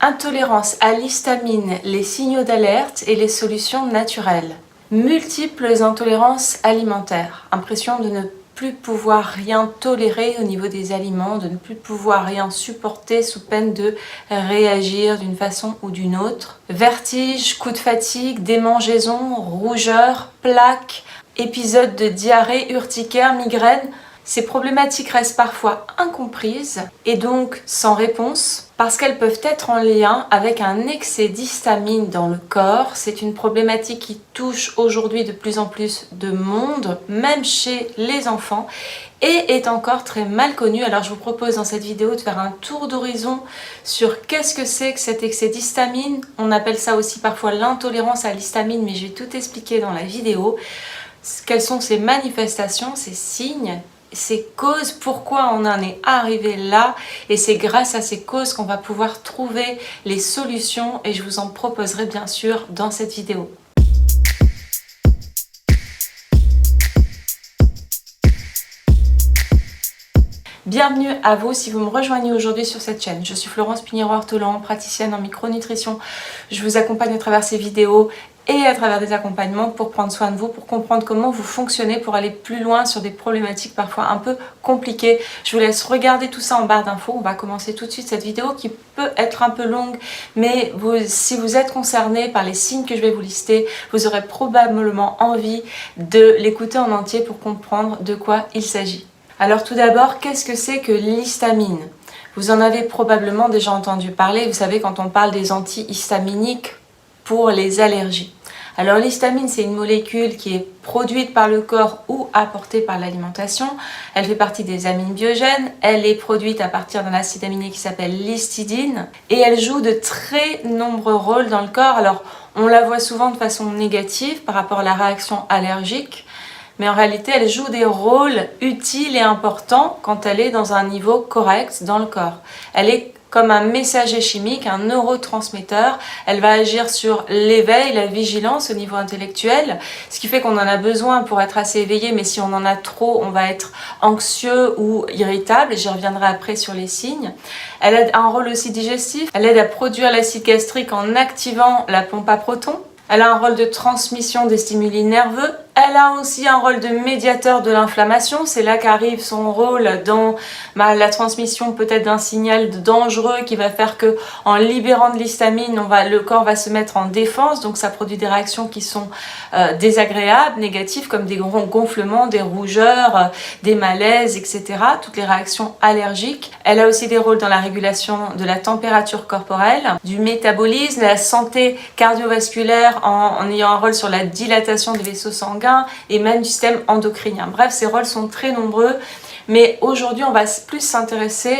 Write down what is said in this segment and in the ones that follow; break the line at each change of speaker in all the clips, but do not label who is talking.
Intolérance à l'histamine, les signaux d'alerte et les solutions naturelles. Multiples intolérances alimentaires. Impression de ne plus pouvoir rien tolérer au niveau des aliments, de ne plus pouvoir rien supporter sous peine de réagir d'une façon ou d'une autre. Vertige, coup de fatigue, démangeaisons, rougeur, plaques, épisodes de diarrhée, urticaire, migraine. Ces problématiques restent parfois incomprises et donc sans réponse parce qu'elles peuvent être en lien avec un excès d'histamine dans le corps. C'est une problématique qui touche aujourd'hui de plus en plus de monde, même chez les enfants, et est encore très mal connue. Alors je vous propose dans cette vidéo de faire un tour d'horizon sur qu'est-ce que c'est que cet excès d'histamine. On appelle ça aussi parfois l'intolérance à l'histamine, mais je vais tout expliquer dans la vidéo. Quelles sont ces manifestations, ces signes, ces causes, pourquoi on en est arrivé là, et c'est grâce à ces causes qu'on va pouvoir trouver les solutions et je vous en proposerai bien sûr dans cette vidéo. Bienvenue à vous si vous me rejoignez aujourd'hui sur cette chaîne. Je suis Florence Pignero-Ortolan, praticienne en micronutrition. Je vous accompagne à travers ces vidéos et à travers des accompagnements pour prendre soin de vous, pour comprendre comment vous fonctionnez, pour aller plus loin sur des problématiques parfois un peu compliquées. Je vous laisse regarder tout ça en barre d'infos. On va commencer tout de suite cette vidéo qui peut être un peu longue, mais si vous êtes concerné par les signes que je vais vous lister, vous aurez probablement envie de l'écouter en entier pour comprendre de quoi il s'agit. Alors tout d'abord, qu'est-ce que c'est que l'histamine ? Vous en avez probablement déjà entendu parler. Vous savez, quand on parle des antihistaminiques pour les allergies. Alors l'histamine, c'est une molécule qui est produite par le corps ou apportée par l'alimentation. Elle fait partie des amines biogènes. Elle est produite à partir d'un acide aminé qui s'appelle l'histidine. Et elle joue de très nombreux rôles dans le corps. Alors on la voit souvent de façon négative par rapport à la réaction allergique. Mais en réalité, elle joue des rôles utiles et importants quand elle est dans un niveau correct dans le corps. Elle est comme un messager chimique, un neurotransmetteur. Elle va agir sur l'éveil, la vigilance au niveau intellectuel, ce qui fait qu'on en a besoin pour être assez éveillé, mais si on en a trop, on va être anxieux ou irritable. J'y reviendrai après sur les signes. Elle a un rôle aussi digestif. Elle aide à produire l'acide gastrique en activant la pompe à protons. Elle a un rôle de transmission des stimuli nerveux. Elle a aussi un rôle de médiateur de l'inflammation. C'est là qu'arrive son rôle dans la transmission peut-être d'un signal dangereux qui va faire que, en libérant de l'histamine, le corps va se mettre en défense. Donc ça produit des réactions qui sont désagréables, négatives, comme des gonflements, des rougeurs, des malaises, etc. Toutes les réactions allergiques. Elle a aussi des rôles dans la régulation de la température corporelle, du métabolisme, de la santé cardiovasculaire en ayant un rôle sur la dilatation des vaisseaux sanguins et même du système endocrinien. Bref, ces rôles sont très nombreux, mais aujourd'hui on va plus s'intéresser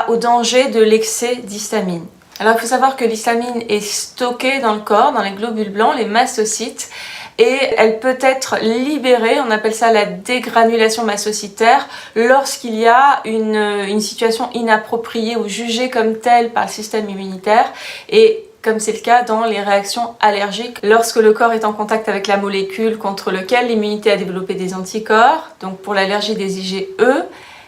au danger de l'excès d'histamine. Alors il faut savoir que l'histamine est stockée dans le corps, dans les globules blancs, les mastocytes, et elle peut être libérée, on appelle ça la dégranulation mastocytaire, lorsqu'il y a une situation inappropriée ou jugée comme telle par le système immunitaire, et comme c'est le cas dans les réactions allergiques, lorsque le corps est en contact avec la molécule contre laquelle l'immunité a développé des anticorps. Donc pour l'allergie des IgE,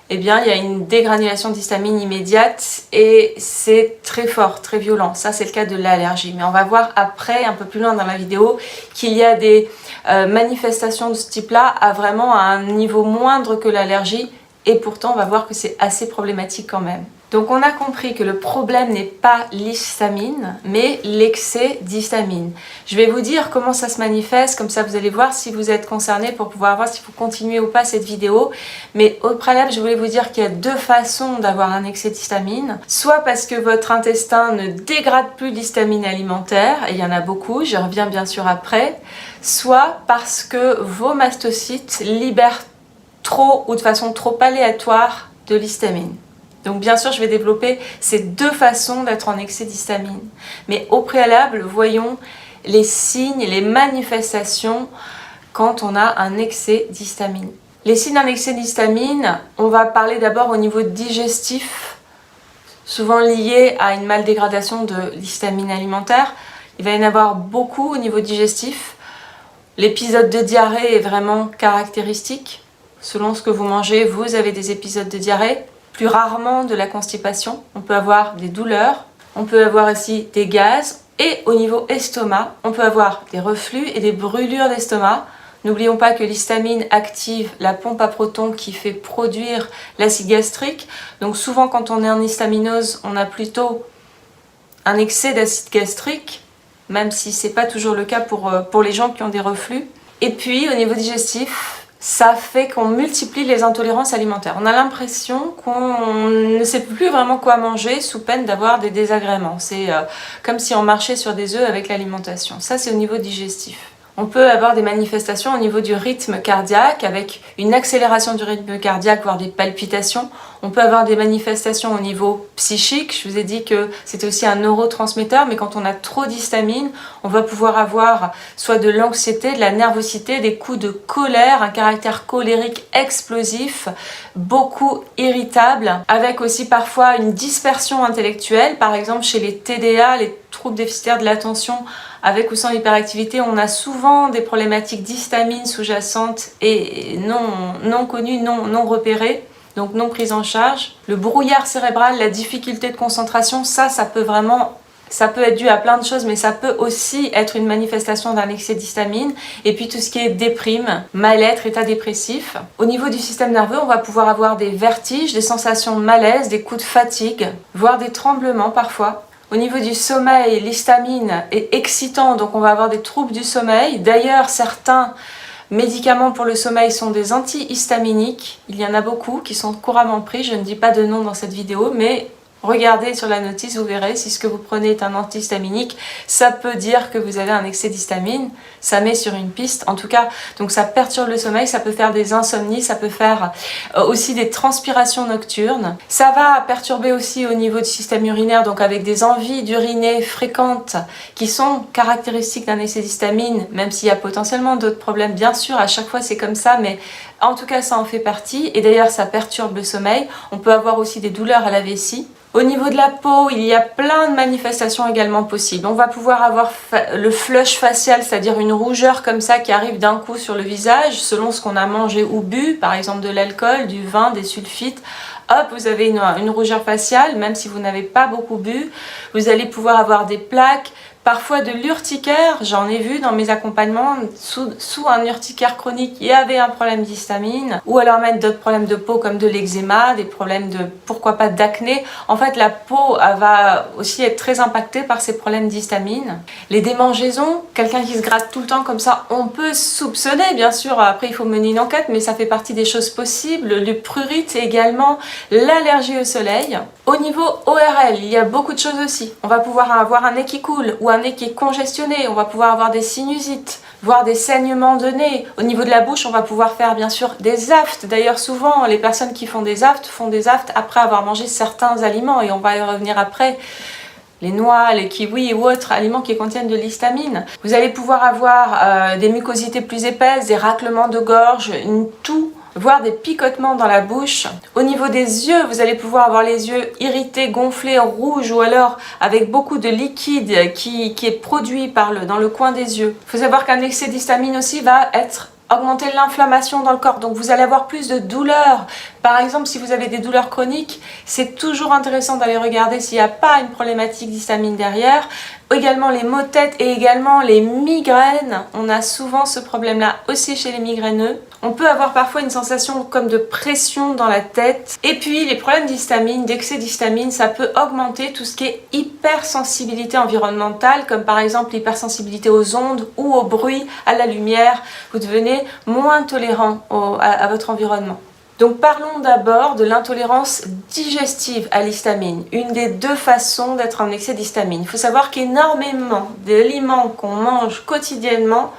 eh bien, il y a une dégranulation d'histamine immédiate et c'est très fort, très violent. Ça, c'est le cas de l'allergie. Mais on va voir après, un peu plus loin dans la vidéo, qu'il y a des manifestations de ce type-là à un niveau moindre que l'allergie. Et pourtant, on va voir que c'est assez problématique quand même. Donc on a compris que le problème n'est pas l'histamine, mais l'excès d'histamine. Je vais vous dire comment ça se manifeste, comme ça vous allez voir si vous êtes concerné pour pouvoir voir s'il faut continuer ou pas cette vidéo. Mais au préalable, je voulais vous dire qu'il y a deux façons d'avoir un excès d'histamine. Soit parce que votre intestin ne dégrade plus l'histamine alimentaire, et il y en a beaucoup, j'y reviens bien sûr après. Soit parce que vos mastocytes libèrent trop ou de façon trop aléatoire de l'histamine. Donc bien sûr, je vais développer ces deux façons d'être en excès d'histamine. Mais au préalable, voyons les signes, les manifestations quand on a un excès d'histamine. Les signes d'un excès d'histamine, on va parler d'abord au niveau digestif, souvent lié à une maldégradation de l'histamine alimentaire. Il va y en avoir beaucoup au niveau digestif. L'épisode de diarrhée est vraiment caractéristique. Selon ce que vous mangez, vous avez des épisodes de diarrhée. Plus rarement de la constipation. On peut avoir des douleurs. on peut avoir aussi des gaz et au niveau estomac, on peut avoir des reflux et des brûlures d'estomac. N'oublions pas que l'histamine active la pompe à protons qui fait produire l'acide gastrique. Donc souvent quand on est en histaminose, on a plutôt un excès d'acide gastrique, même si ce n'est pas toujours le cas pour les gens qui ont des reflux. Et puis au niveau digestif, ça fait qu'on multiplie les intolérances alimentaires. On a l'impression qu'on ne sait plus vraiment quoi manger sous peine d'avoir des désagréments. C'est comme si on marchait sur des œufs avec l'alimentation. Ça, c'est au niveau digestif. On peut avoir des manifestations au niveau du rythme cardiaque avec une accélération du rythme cardiaque, voire des palpitations. On peut avoir des manifestations au niveau psychique. Je vous ai dit que c'était aussi un neurotransmetteur, mais quand on a trop d'histamine, on va pouvoir avoir soit de l'anxiété, de la nervosité, des coups de colère, un caractère colérique explosif, beaucoup irritable, avec aussi parfois une dispersion intellectuelle. Par exemple, chez les TDA, les troubles déficitaires de l'attention, avec ou sans hyperactivité, on a souvent des problématiques d'histamine sous-jacentes et non connues, non repérées, donc non prises en charge. Le brouillard cérébral, la difficulté de concentration, ça peut être dû à plein de choses, mais ça peut aussi être une manifestation d'un excès d'histamine. Et puis tout ce qui est déprime, mal-être, état dépressif. Au niveau du système nerveux, on va pouvoir avoir des vertiges, des sensations de malaise, des coups de fatigue, voire des tremblements parfois. Au niveau du sommeil, l'histamine est excitant, donc on va avoir des troubles du sommeil. D'ailleurs, certains médicaments pour le sommeil sont des antihistaminiques. Il y en a beaucoup qui sont couramment pris. Je ne dis pas de nom dans cette vidéo, mais regardez sur la notice, vous verrez si ce que vous prenez est un antihistaminique. Ça peut dire que vous avez un excès d'histamine. Ça met sur une piste, en tout cas. Donc ça perturbe le sommeil, ça peut faire des insomnies, ça peut faire aussi des transpirations nocturnes. Ça va perturber aussi au niveau du système urinaire, donc avec des envies d'uriner fréquentes qui sont caractéristiques d'un excès d'histamine, même s'il y a potentiellement d'autres problèmes. Bien sûr, à chaque fois c'est comme ça, mais en tout cas ça en fait partie. Et d'ailleurs ça perturbe le sommeil. On peut avoir aussi des douleurs à la vessie. Au niveau de la peau, il y a plein de manifestations également possibles. On va pouvoir avoir le flush facial, c'est-à-dire une rougeur comme ça qui arrive d'un coup sur le visage, selon ce qu'on a mangé ou bu, par exemple de l'alcool, du vin, des sulfites. Hop, vous avez une rougeur faciale, même si vous n'avez pas beaucoup bu. Vous allez pouvoir avoir des plaques, parfois de l'urticaire. J'en ai vu dans mes accompagnements, sous un urticaire chronique, il y avait un problème d'histamine, ou alors même d'autres problèmes de peau comme de l'eczéma, des problèmes de, pourquoi pas, d'acné. En fait, la peau va aussi être très impactée par ces problèmes d'histamine. Les démangeaisons, quelqu'un qui se gratte tout le temps comme ça, on peut soupçonner, bien sûr, après il faut mener une enquête, mais ça fait partie des choses possibles. Le prurite également, l'allergie au soleil. Au niveau ORL, il y a beaucoup de choses aussi. On va pouvoir avoir un nez qui coule ou un nez qui est congestionné, on va pouvoir avoir des sinusites, voire des saignements de nez. Au niveau de la bouche, on va pouvoir faire bien sûr des aftes. D'ailleurs, souvent, les personnes qui font des aftes après avoir mangé certains aliments, et on va y revenir après. Les noix, les kiwis ou autres aliments qui contiennent de l'histamine. Vous allez pouvoir avoir des mucosités plus épaisses, des raclements de gorge, une toux, voire des picotements dans la bouche. Au niveau des yeux, vous allez pouvoir avoir les yeux irrités, gonflés, rouges, ou alors avec beaucoup de liquide qui est produit dans le coin des yeux. Il faut savoir qu'un excès d'histamine aussi va augmenter l'inflammation dans le corps, donc vous allez avoir plus de douleurs. Par exemple, si vous avez des douleurs chroniques, c'est toujours intéressant d'aller regarder s'il n'y a pas une problématique d'histamine derrière. Également les maux de tête et également les migraines. On a souvent ce problème-là aussi chez les migraineux. On peut avoir parfois une sensation comme de pression dans la tête. Et puis les problèmes d'histamine, d'excès d'histamine, ça peut augmenter tout ce qui est hypersensibilité environnementale, comme par exemple l'hypersensibilité aux ondes ou au bruit, à la lumière. Vous devenez moins tolérant à votre environnement. Donc parlons d'abord de l'intolérance digestive à l'histamine, une des deux façons d'être en excès d'histamine. Il faut savoir qu'énormément d'aliments qu'on mange quotidiennement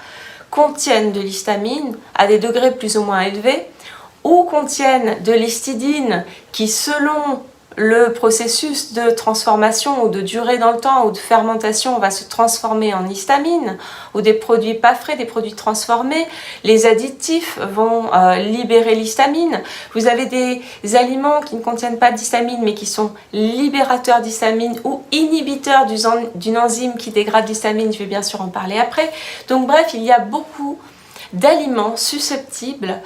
contiennent de l'histamine à des degrés plus ou moins élevés, ou contiennent de l'histidine qui, selon le processus de transformation ou de durée dans le temps ou de fermentation, va se transformer en histamine, ou des produits pas frais, des produits transformés. Les additifs vont libérer l'histamine. Vous avez des aliments qui ne contiennent pas d'histamine mais qui sont libérateurs d'histamine ou inhibiteurs d'une enzyme qui dégrade l'histamine. Je vais bien sûr en parler après. Donc bref, il y a beaucoup d'aliments susceptibles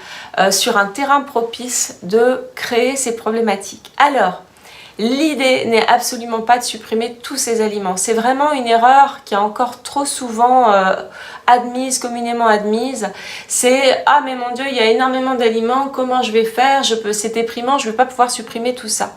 sur un terrain propice de créer ces problématiques. Alors, L'idée n'est absolument pas de supprimer tous ces aliments. C'est vraiment une erreur qui est encore trop souvent admise, communément admise. C'est « Ah mais mon Dieu, il y a énormément d'aliments, comment je vais faire? C'est déprimant, je ne vais pas pouvoir supprimer tout ça. »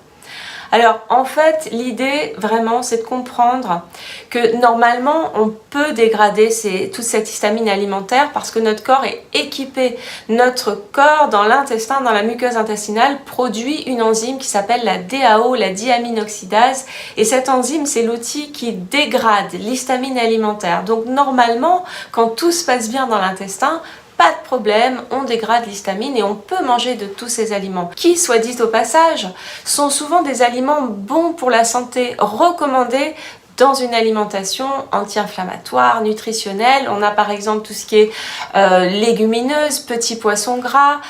Alors en fait, l'idée vraiment c'est de comprendre que normalement on peut dégrader toute cette histamine alimentaire parce que notre corps est équipé. Notre corps dans l'intestin, dans la muqueuse intestinale, produit une enzyme qui s'appelle la DAO, la diaminoxydase. Et cette enzyme c'est l'outil qui dégrade l'histamine alimentaire. Donc normalement, quand tout se passe bien dans l'intestin, pas de problème, on dégrade l'histamine et on peut manger de tous ces aliments qui, soit dit au passage, sont souvent des aliments bons pour la santé, recommandés dans une alimentation anti-inflammatoire, nutritionnelle. On a par exemple tout ce qui est légumineuse, petits poissons gras,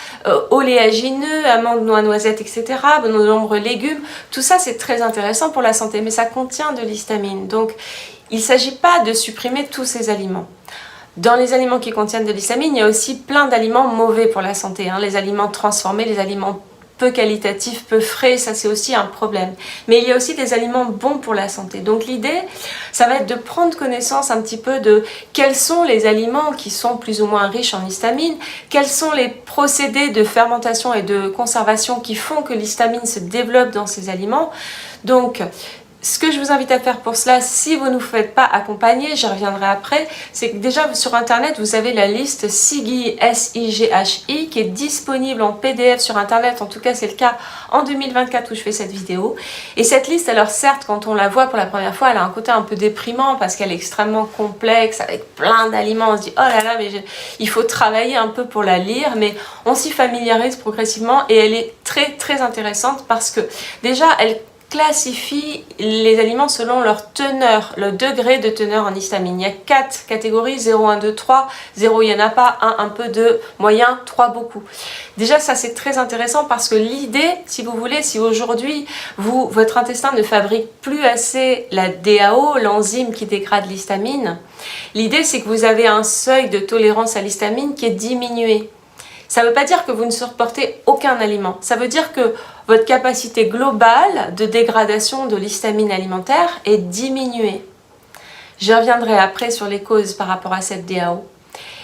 oléagineux, amandes, noix, noisettes, etc. De nombreux légumes. Tout ça c'est très intéressant pour la santé, mais ça contient de l'histamine. Donc il ne s'agit pas de supprimer tous ces aliments. Dans les aliments qui contiennent de l'histamine, il y a aussi plein d'aliments mauvais pour la santé. Les aliments transformés, les aliments peu qualitatifs, peu frais, ça c'est aussi un problème. Mais il y a aussi des aliments bons pour la santé. Donc l'idée, ça va être de prendre connaissance un petit peu de quels sont les aliments qui sont plus ou moins riches en histamine, quels sont les procédés de fermentation et de conservation qui font que l'histamine se développe dans ces aliments. Donc, ce que je vous invite à faire pour cela, si vous ne vous faites pas accompagner, j'y reviendrai après, c'est que déjà sur internet vous avez la liste SIGHI, S-I-G-H-I, qui est disponible en PDF sur internet, en tout cas c'est le cas en 2024 où je fais cette vidéo. Et cette liste, alors certes quand on la voit pour la première fois, elle a un côté un peu déprimant parce qu'elle est extrêmement complexe, avec plein d'aliments, on se dit oh là là, mais il faut travailler un peu pour la lire, mais on s'y familiarise progressivement et elle est très intéressante parce que déjà elle classifie les aliments selon leur teneur, le degré de teneur en histamine. Il y a 4 catégories, 0, 1, 2, 3, 0 il n'y en a pas, 1 un peu, 2 moyen, 3 beaucoup. Déjà ça c'est très intéressant parce que l'idée, si vous voulez, si aujourd'hui votre intestin ne fabrique plus assez la DAO, l'enzyme qui dégrade l'histamine, l'idée c'est que vous avez un seuil de tolérance à l'histamine qui est diminué. Ça ne veut pas dire que vous ne supportez aucun aliment. Ça veut dire que votre capacité globale de dégradation de l'histamine alimentaire est diminuée. Je reviendrai après sur les causes par rapport à cette DAO.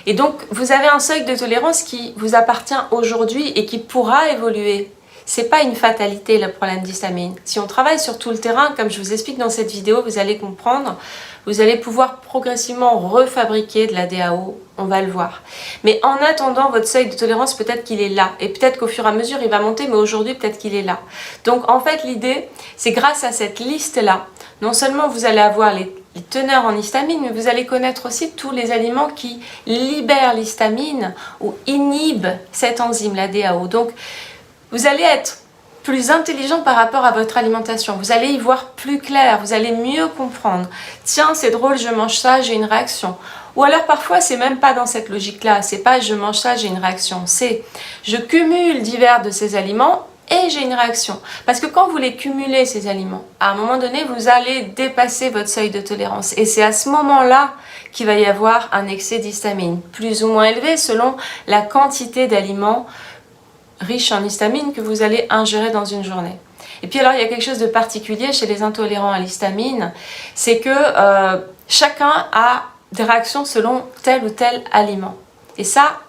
Et donc, vous avez un seuil de tolérance qui vous appartient aujourd'hui et qui pourra évoluer. Ce n'est pas une fatalité le problème d'histamine. Si on travaille sur tout le terrain, comme je vous explique dans cette vidéo, vous allez comprendre, vous allez pouvoir progressivement refabriquer de la DAO, on va le voir. Mais en attendant, votre seuil de tolérance, peut-être qu'il est là. Et peut-être qu'au fur et à mesure, il va monter, mais aujourd'hui, peut-être qu'il est là. Donc en fait, l'idée, c'est grâce à cette liste-là, non seulement vous allez avoir les teneurs en histamine, mais vous allez connaître aussi tous les aliments qui libèrent l'histamine ou inhibent cette enzyme, la DAO. Donc, vous allez être plus intelligent par rapport à votre alimentation. Vous allez y voir plus clair, vous allez mieux comprendre. Tiens, c'est drôle, je mange ça, j'ai une réaction. Ou alors parfois, c'est même pas dans cette logique-là. C'est pas je mange ça, j'ai une réaction. C'est je cumule divers de ces aliments et j'ai une réaction. Parce que quand vous les cumulez, ces aliments, à un moment donné, vous allez dépasser votre seuil de tolérance. Et c'est à ce moment-là qu'il va y avoir un excès d'histamine, plus ou moins élevé selon la quantité d'aliments riches en histamine que vous allez ingérer dans une journée. Et puis alors il y a quelque chose de particulier chez les intolérants à l'histamine, c'est que chacun a des réactions selon tel ou tel aliment. Et ça,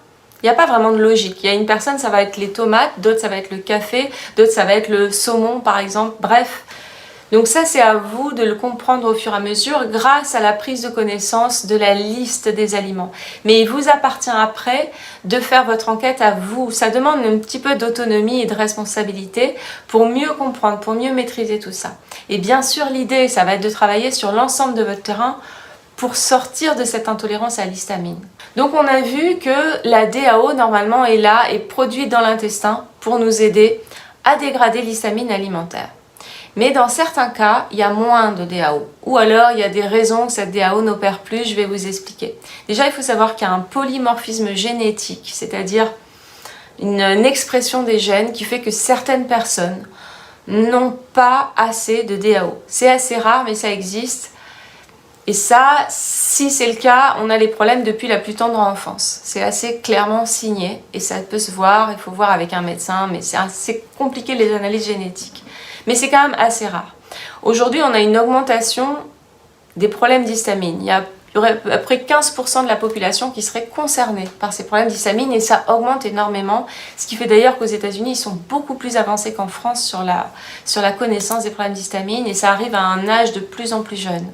il n'y a pas vraiment de logique. Il y a une personne, ça va être les tomates, d'autres ça va être le café, d'autres ça va être le saumon par exemple, bref. Donc ça c'est à vous de le comprendre au fur et à mesure grâce à la prise de connaissance de la liste des aliments. Mais il vous appartient après de faire votre enquête à vous. Ça demande un petit peu d'autonomie et de responsabilité pour mieux comprendre, pour mieux maîtriser tout ça. Et bien sûr l'idée ça va être de travailler sur l'ensemble de votre terrain pour sortir de cette intolérance à l'histamine. Donc on a vu que la DAO normalement est là et produite dans l'intestin pour nous aider à dégrader l'histamine alimentaire. Mais dans certains cas, il y a moins de DAO. Ou alors, il y a des raisons que cette DAO n'opère plus, je vais vous expliquer. Déjà, il faut savoir qu'il y a un polymorphisme génétique, c'est-à-dire une expression des gènes qui fait que certaines personnes n'ont pas assez de DAO. C'est assez rare, mais ça existe. Et ça, si c'est le cas, on a les problèmes depuis la plus tendre enfance. C'est assez clairement signé et ça peut se voir, il faut voir avec un médecin, mais c'est assez compliqué les analyses génétiques. mais c'est quand même assez rare. Aujourd'hui, on a une augmentation des problèmes d'histamine. Il y aurait à peu près 15% de la population qui serait concernée par ces problèmes d'histamine et ça augmente énormément, ce qui fait d'ailleurs qu'aux États-Unis, ils sont beaucoup plus avancés qu'en France sur la connaissance des problèmes d'histamine et ça arrive à un âge de plus en plus jeune.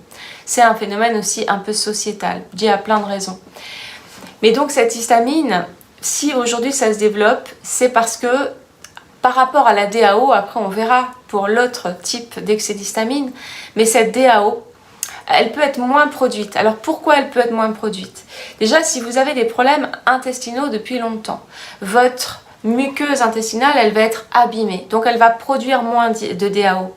C'est un phénomène aussi un peu sociétal, dû à plein de raisons. Mais donc cette histamine, si aujourd'hui ça se développe, c'est parce que par rapport à la DAO, après on verra pour l'autre type d'excès d'histamine, mais cette DAO, elle peut être moins produite. Alors pourquoi elle peut être moins produite? Déjà, si vous avez des problèmes intestinaux depuis longtemps, votre muqueuse intestinale, elle va être abîmée, donc elle va produire moins de DAO.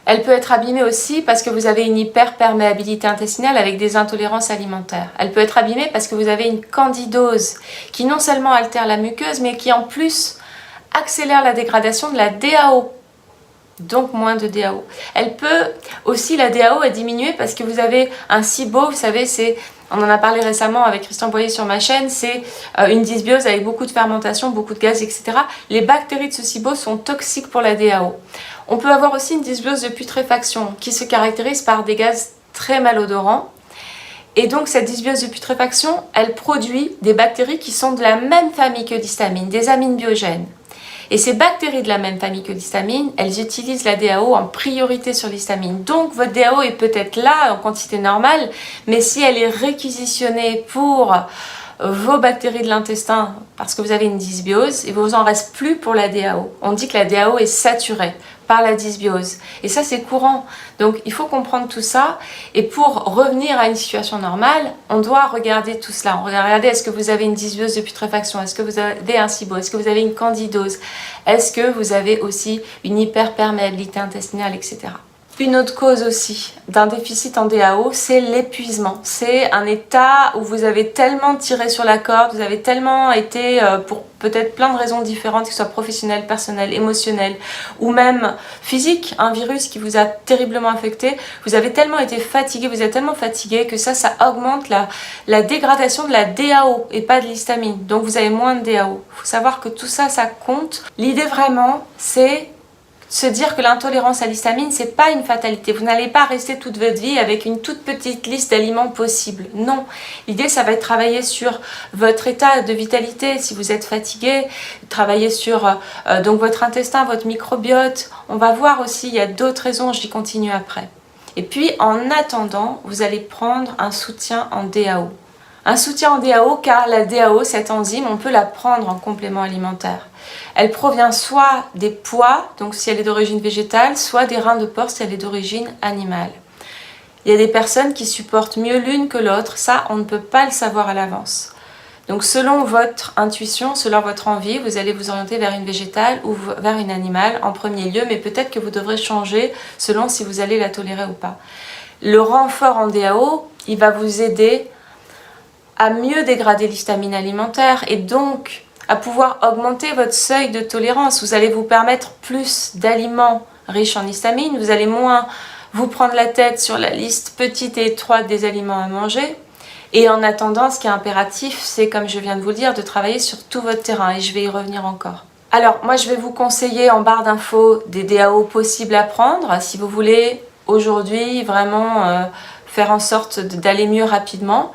Elle peut être abîmée aussi parce que vous avez une hyperperméabilité intestinale avec des intolérances alimentaires. Elle peut être abîmée parce que vous avez une candidose qui non seulement altère la muqueuse, mais qui en plus accélère la dégradation de la DAO. Donc moins de DAO. Elle peut aussi, la DAO est diminuée parce que vous avez un SIBO, vous savez, on en a parlé récemment avec Christian Boyer sur ma chaîne, c'est une dysbiose avec beaucoup de fermentation, beaucoup de gaz, etc. Les bactéries de ce SIBO sont toxiques pour la DAO. On peut avoir aussi une dysbiose de putréfaction qui se caractérise par des gaz très malodorants. Et donc cette dysbiose de putréfaction, elle produit des bactéries qui sont de la même famille que l'histamine, des amines biogènes. Et ces bactéries de la même famille que l'histamine, elles utilisent la DAO en priorité sur l'histamine. Donc votre DAO est peut-être là en quantité normale, mais si elle est réquisitionnée pour vos bactéries de l'intestin, parce que vous avez une dysbiose, il ne vous en reste plus pour la DAO. On dit que la DAO est saturée par la dysbiose. Et ça, c'est courant. Donc, il faut comprendre tout ça. Et pour revenir à une situation normale, on doit regarder tout cela. On doit regarder, est-ce que vous avez une dysbiose de putréfaction? Est-ce que vous avez un SIBO? Est-ce que vous avez une candidose? Est-ce que vous avez aussi une hyperperméabilité intestinale, etc. Une autre cause aussi d'un déficit en DAO, c'est l'épuisement. C'est un état où vous avez tellement tiré sur la corde, vous avez tellement été, pour peut-être plein de raisons différentes, que ce soit professionnelles, personnelles, émotionnelles ou même physiques, un virus qui vous a terriblement affecté, vous avez tellement été fatigué, vous êtes tellement fatigué que ça augmente la dégradation de la DAO et pas de l'histamine. Donc vous avez moins de DAO. Il faut savoir que tout ça, ça compte. L'idée vraiment, c'est se dire que l'intolérance à l'histamine, c'est pas une fatalité. Vous n'allez pas rester toute votre vie avec une toute petite liste d'aliments possibles. Non. L'idée, ça va être travailler sur votre état de vitalité. Si vous êtes fatigué, travailler sur donc votre intestin, votre microbiote. On va voir aussi, il y a d'autres raisons, j'y continue après. Et puis, en attendant, vous allez prendre un soutien en DAO. Un soutien en DAO, car la DAO, cette enzyme, on peut la prendre en complément alimentaire. Elle provient soit des pois, donc si elle est d'origine végétale, soit des reins de porc si elle est d'origine animale. Il y a des personnes qui supportent mieux l'une que l'autre, ça on ne peut pas le savoir à l'avance. Donc selon votre intuition, selon votre envie, vous allez vous orienter vers une végétale ou vers une animale en premier lieu, mais peut-être que vous devrez changer selon si vous allez la tolérer ou pas. Le renfort en DAO, il va vous aider à mieux dégrader l'histamine alimentaire et donc à pouvoir augmenter votre seuil de tolérance. Vous allez vous permettre plus d'aliments riches en histamine, vous allez moins vous prendre la tête sur la liste petite et étroite des aliments à manger. Et en attendant, ce qui est impératif, c'est, comme je viens de vous le dire, de travailler sur tout votre terrain et je vais y revenir encore. Alors, moi, je vais vous conseiller en barre d'infos des DAO possibles à prendre si vous voulez aujourd'hui vraiment faire en sorte d'aller mieux rapidement.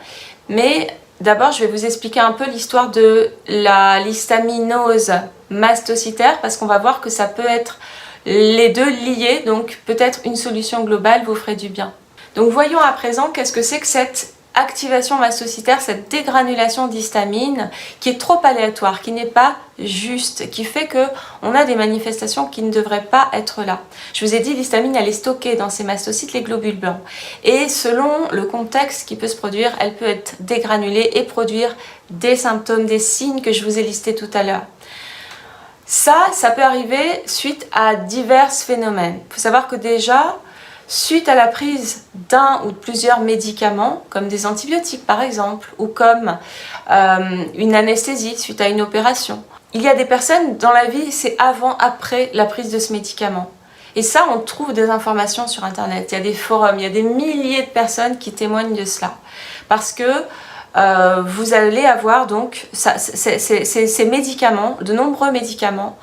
Mais d'abord, je vais vous expliquer un peu l'histoire de l'histaminose mastocytaire parce qu'on va voir que ça peut être les deux liés, donc peut-être une solution globale vous ferait du bien. Donc voyons à présent qu'est-ce que c'est que cette activation mastocytaire, cette dégranulation d'histamine qui est trop aléatoire, qui n'est pas juste, qui fait qu'on a des manifestations qui ne devraient pas être là. Je vous ai dit, l'histamine, elle est stockée dans ces mastocytes, les globules blancs. Et selon le contexte qui peut se produire, elle peut être dégranulée et produire des symptômes, des signes que je vous ai listés tout à l'heure. Ça peut arriver suite à divers phénomènes. Il faut savoir que déjà, suite à la prise d'un ou de plusieurs médicaments, comme des antibiotiques par exemple, ou comme une anesthésie suite à une opération, il y a des personnes dans la vie, c'est avant, après la prise de ce médicament. Et ça, on trouve des informations sur Internet, il y a des forums, il y a des milliers de personnes qui témoignent de cela. Parce que vous allez avoir donc ces médicaments, de nombreux médicaments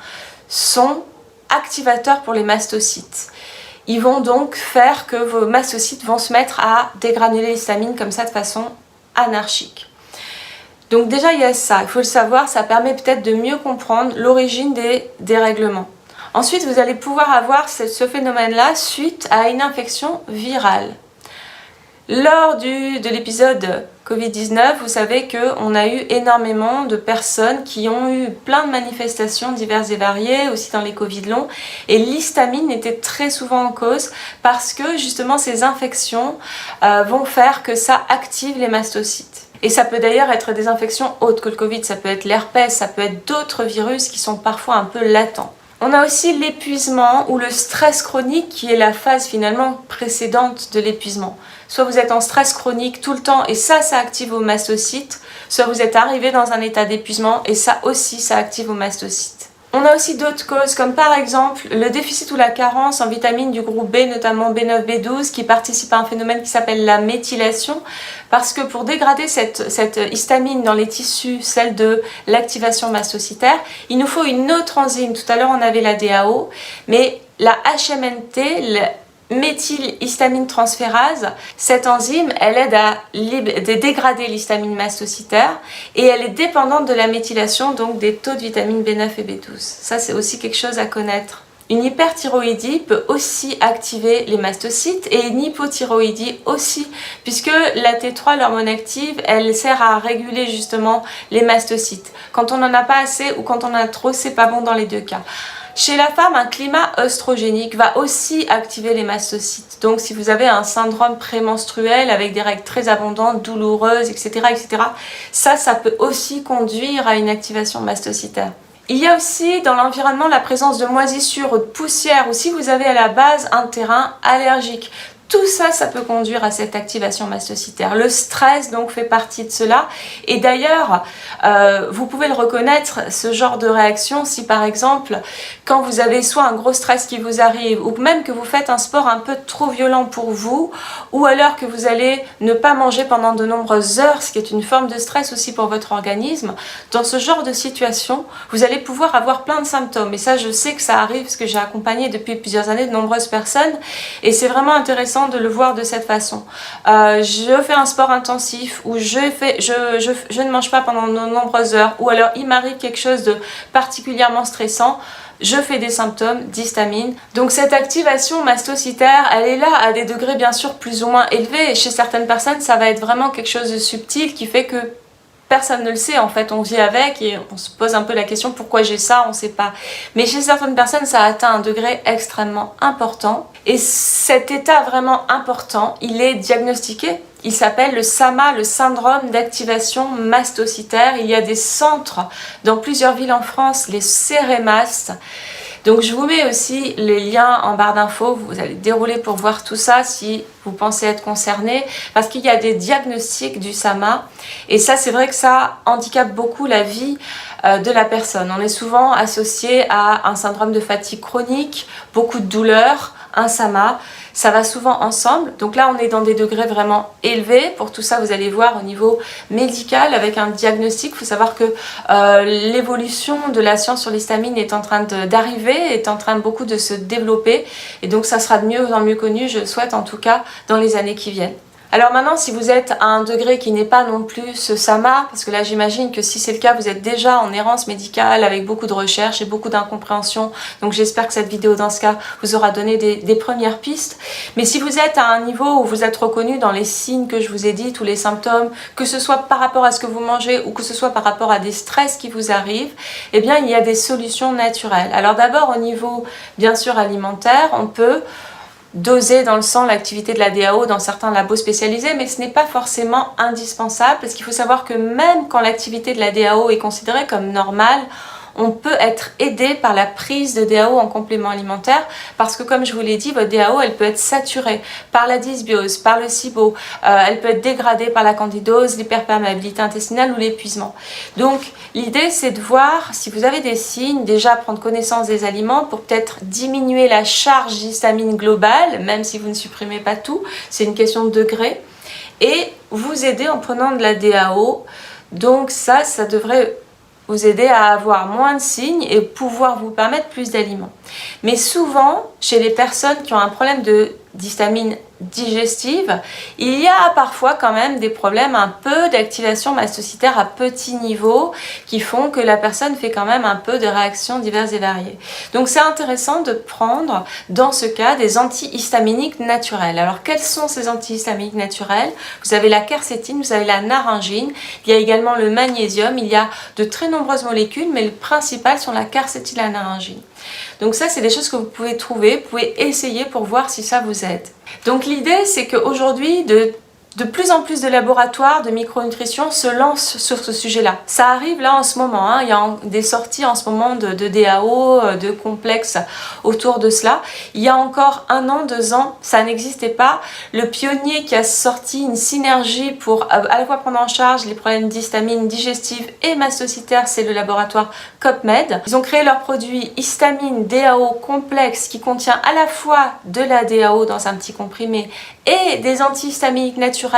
sont activateurs pour les mastocytes. Ils vont donc faire que vos mastocytes vont se mettre à dégranuler l'histamine comme ça de façon anarchique. Donc déjà il y a ça, il faut le savoir, ça permet peut-être de mieux comprendre l'origine des dérèglements. Ensuite vous allez pouvoir avoir ce phénomène-là suite à une infection virale. Lors de l'épisode Covid-19, vous savez qu'on a eu énormément de personnes qui ont eu plein de manifestations diverses et variées, aussi dans les Covid longs, et l'histamine était très souvent en cause parce que justement ces infections vont faire que ça active les mastocytes. Et ça peut d'ailleurs être des infections autres que le Covid, ça peut être l'herpès, ça peut être d'autres virus qui sont parfois un peu latents. On a aussi l'épuisement ou le stress chronique qui est la phase finalement précédente de l'épuisement. Soit vous êtes en stress chronique tout le temps et ça active vos mastocytes, soit vous êtes arrivé dans un état d'épuisement et ça aussi, ça active vos mastocytes. On a aussi d'autres causes comme par exemple le déficit ou la carence en vitamines du groupe B, notamment B9, B12, qui participe à un phénomène qui s'appelle la méthylation, parce que pour dégrader cette histamine dans les tissus, celle de l'activation mastocytaire, il nous faut une autre enzyme. Tout à l'heure on avait la DAO, mais la HMNT, méthylhistamine transférase, cette enzyme, elle aide à dégrader l'histamine mastocytaire et elle est dépendante de la méthylation, donc des taux de vitamine B9 et B12. Ça, c'est aussi quelque chose à connaître. Une hyperthyroïdie peut aussi activer les mastocytes et une hypothyroïdie aussi, puisque la T3, l'hormone active, elle sert à réguler justement les mastocytes. Quand on n'en a pas assez ou quand on en a trop, c'est pas bon dans les deux cas. Chez la femme, un climat œstrogénique va aussi activer les mastocytes. Donc si vous avez un syndrome prémenstruel avec des règles très abondantes, douloureuses, etc., ça peut aussi conduire à une activation mastocytaire. Il y a aussi dans l'environnement la présence de moisissures ou de poussière, ou si vous avez à la base un terrain allergique. Tout ça, ça peut conduire à cette activation mastocytaire. Le stress, donc, fait partie de cela. Et d'ailleurs, vous pouvez le reconnaître, ce genre de réaction, si par exemple, quand vous avez soit un gros stress qui vous arrive, ou même que vous faites un sport un peu trop violent pour vous, ou alors que vous allez ne pas manger pendant de nombreuses heures, ce qui est une forme de stress aussi pour votre organisme, dans ce genre de situation, vous allez pouvoir avoir plein de symptômes. Et ça, je sais que ça arrive, parce que j'ai accompagné depuis plusieurs années de nombreuses personnes, et c'est vraiment intéressant de le voir de cette façon. Je fais un sport intensif ou je ne mange pas pendant de nombreuses heures, ou alors il m'arrive quelque chose de particulièrement stressant, je fais des symptômes d'histamine. Donc cette activation mastocytaire, elle est là à des degrés bien sûr plus ou moins élevés, et chez certaines personnes ça va être vraiment quelque chose de subtil qui fait que personne ne le sait, en fait, on vit avec et on se pose un peu la question pourquoi j'ai ça, on ne sait pas. Mais chez certaines personnes, ça atteint un degré extrêmement important. Et cet état vraiment important, il est diagnostiqué. Il s'appelle le SAMA, le syndrome d'activation mastocytaire. Il y a des centres dans plusieurs villes en France, les CEREMAS. Donc je vous mets aussi les liens en barre d'infos, vous allez dérouler pour voir tout ça si vous pensez être concerné, parce qu'il y a des diagnostics du SAMA et ça c'est vrai que ça handicape beaucoup la vie de la personne. On est souvent associé à un syndrome de fatigue chronique, beaucoup de douleurs, un SAMA, ça va souvent ensemble. Donc là on est dans des degrés vraiment élevés. Pour tout ça vous allez voir au niveau médical avec un diagnostic. Il faut savoir que l'évolution de la science sur l'histamine est en train d'arriver, est en train beaucoup de se développer et donc ça sera de mieux en mieux connu, je le souhaite en tout cas dans les années qui viennent. Alors maintenant, si vous êtes à un degré qui n'est pas non plus ce SAMA, parce que là j'imagine que si c'est le cas, vous êtes déjà en errance médicale avec beaucoup de recherches et beaucoup d'incompréhension, donc j'espère que cette vidéo dans ce cas vous aura donné des premières pistes. Mais si vous êtes à un niveau où vous êtes reconnu dans les signes que je vous ai dit, tous les symptômes, que ce soit par rapport à ce que vous mangez ou que ce soit par rapport à des stress qui vous arrivent, eh bien il y a des solutions naturelles. Alors d'abord au niveau bien sûr alimentaire, on peut doser dans le sang l'activité de la DAO dans certains labos spécialisés, mais ce n'est pas forcément indispensable parce qu'il faut savoir que même quand l'activité de la DAO est considérée comme normale, on peut être aidé par la prise de DAO en complément alimentaire parce que comme je vous l'ai dit, votre DAO elle peut être saturée par la dysbiose, par le SIBO, elle peut être dégradée par la candidose, l'hyperperméabilité intestinale ou l'épuisement. Donc l'idée c'est de voir si vous avez des signes, déjà prendre connaissance des aliments pour peut-être diminuer la charge d'histamine globale, même si vous ne supprimez pas tout, c'est une question de degré, et vous aider en prenant de la DAO. Donc ça devrait vous aider à avoir moins de signes et pouvoir vous permettre plus d'aliments. Mais souvent, chez les personnes qui ont un problème d'histamine digestive, il y a parfois quand même des problèmes un peu d'activation mastocytaire à petit niveau qui font que la personne fait quand même un peu de réactions diverses et variées. Donc c'est intéressant de prendre dans ce cas des antihistaminiques naturels. Alors quels sont ces antihistaminiques naturels? Vous avez la quercétine, vous avez la naringine, il y a également le magnésium, il y a de très nombreuses molécules, mais le principal sont la quercétine et la naringine. Donc ça, c'est des choses que vous pouvez trouver, vous pouvez essayer pour voir si ça vous aide. Donc l'idée, c'est qu'aujourd'hui, de plus en plus de laboratoires de micronutrition se lancent sur ce sujet-là. Ça arrive là en ce moment, hein. Il y a des sorties en ce moment de DAO, de complexes autour de cela. Il y a encore 1 an, 2 ans, ça n'existait pas. Le pionnier qui a sorti une synergie pour à la fois prendre en charge les problèmes d'histamine digestive et mastocytaire, c'est le laboratoire CopMed. Ils ont créé leur produit histamine DAO complexe qui contient à la fois de la DAO dans un petit comprimé et des antihistaminiques naturels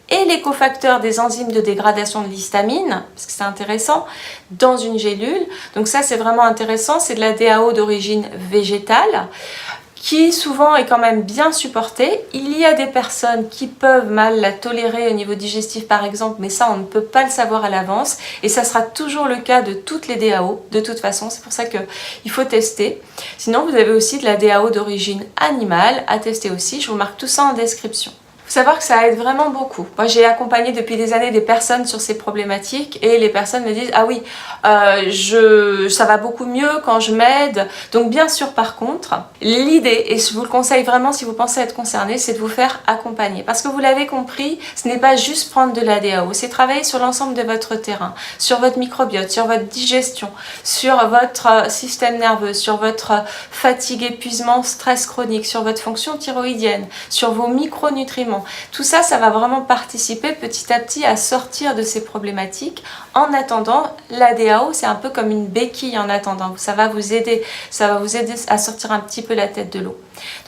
et les cofacteurs des enzymes de dégradation de l'histamine, parce que c'est intéressant, dans une gélule. Donc ça, c'est vraiment intéressant. C'est de la DAO d'origine végétale qui souvent est quand même bien supportée. Il y a des personnes qui peuvent mal la tolérer au niveau digestif par exemple, mais ça on ne peut pas le savoir à l'avance et ça sera toujours le cas de toutes les DAO de toute façon, c'est pour ça qu'il faut tester. Sinon vous avez aussi de la DAO d'origine animale à tester aussi, je vous marque tout ça en description. Il faut savoir que ça aide vraiment beaucoup. Moi, j'ai accompagné depuis des années des personnes sur ces problématiques et les personnes me disent « Ah oui, ça va beaucoup mieux quand je m'aide. » Donc bien sûr, par contre, l'idée, et je vous le conseille vraiment si vous pensez être concerné, c'est de vous faire accompagner. Parce que vous l'avez compris, ce n'est pas juste prendre de la DAO, c'est travailler sur l'ensemble de votre terrain, sur votre microbiote, sur votre digestion, sur votre système nerveux, sur votre fatigue, épuisement, stress chronique, sur votre fonction thyroïdienne, sur vos micronutriments. Tout ça, ça va vraiment participer petit à petit à sortir de ces problématiques. En attendant, la DAO, c'est un peu comme une béquille en attendant. Ça va vous aider à sortir un petit peu la tête de l'eau.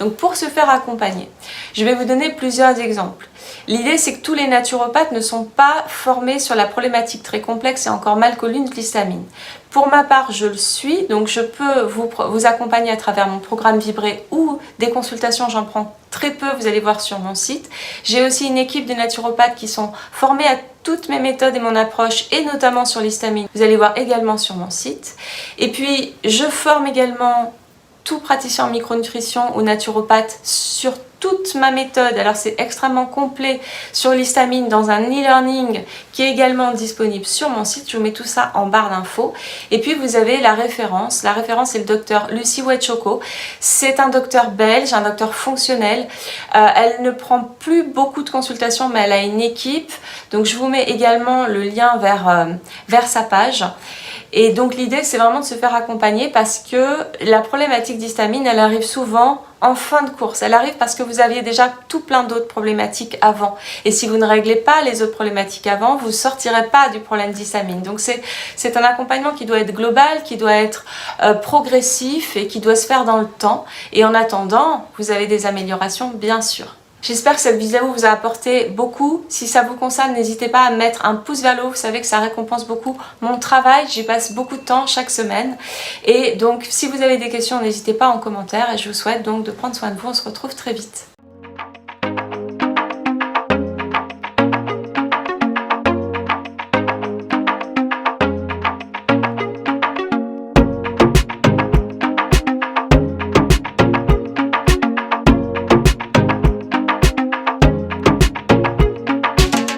Donc pour se faire accompagner, je vais vous donner plusieurs exemples. L'idée, c'est que tous les naturopathes ne sont pas formés sur la problématique très complexe et encore mal connue de l'histamine. Pour ma part, je le suis, donc je peux vous accompagner à travers mon programme Vibrer ou des consultations, j'en prends très peu, vous allez voir sur mon site. J'ai aussi une équipe de naturopathes qui sont formés à toutes mes méthodes et mon approche, et notamment sur l'histamine. Vous allez voir également sur mon site. Et puis, je forme également tout praticien en micronutrition ou naturopathe sur toute ma méthode. Alors c'est extrêmement complet sur l'histamine dans un e-learning qui est également disponible sur mon site. Je vous mets tout ça en barre d'infos. Et puis vous avez la référence. La référence c'est le docteur Lucie Wetchoko. C'est un docteur belge, un docteur fonctionnel. Elle ne prend plus beaucoup de consultations mais elle a une équipe. Donc je vous mets également le lien vers sa page. Et donc l'idée c'est vraiment de se faire accompagner parce que la problématique d'histamine elle arrive souvent en fin de course. Elle arrive parce que vous aviez déjà tout plein d'autres problématiques avant. Et si vous ne réglez pas les autres problématiques avant, vous ne sortirez pas du problème d'histamine. Donc c'est un accompagnement qui doit être global, qui doit être progressif et qui doit se faire dans le temps. Et en attendant, vous avez des améliorations bien sûr. J'espère que cette vidéo vous a apporté beaucoup. Si ça vous concerne, n'hésitez pas à mettre un pouce vers le haut. Vous savez que ça récompense beaucoup mon travail. J'y passe beaucoup de temps chaque semaine. Et donc, si vous avez des questions, n'hésitez pas en commentaire. Et je vous souhaite donc de prendre soin de vous. On se retrouve très vite.